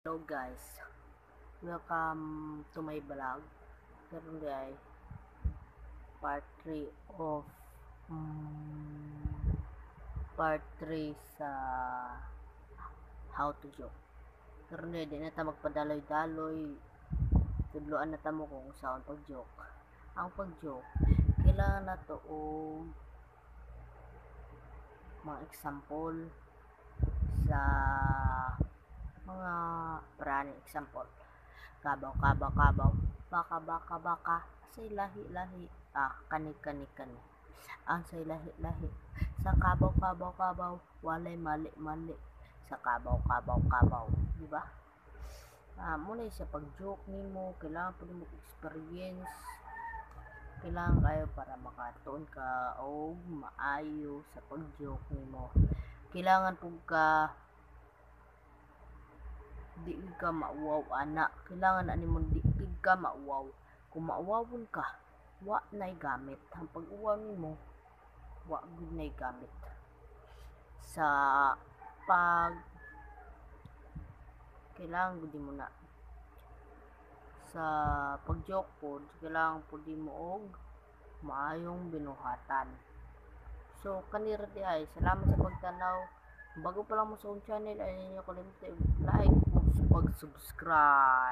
Hello guys, welcome to my vlog. Karon ay part 3 of part 3 sa how to joke. Karon di na ta magpadaloy-daloy, tudloan na ta mo kung saan pag-joke. Ang pag-joke, kailangan na to og mga example sa mga praning example. Kabaw, kabaw, kabaw, baka, baka, baka, say lahi, lahi, kani, kani, kani, ang say lahi, lahi, sa kabaw, kabaw, kabaw, walay, mali, mali, sa kabaw, kabaw, kabaw, di ba? Muna sa pag-joke nimo, kailangan po mo experience, kailangan kayo para makatuon ka o maayo sa pag-joke nimo. Kailangan po ka di ka mauwaw ana, kailangan ani mo di ka mauwaw. Kung maawawon ka, wa nay gamit. Ang pag-uwaw nimo, wa gud nay gamit sa pag kailangan gud mo na sa pag-joke pod, kailangan pod mo og maayong binuhatan. So kanira di ay salamat sa pagtanaw. Bago pa lang mo sa akong channel ay ninyo kalimutan like ug pag-subscribe.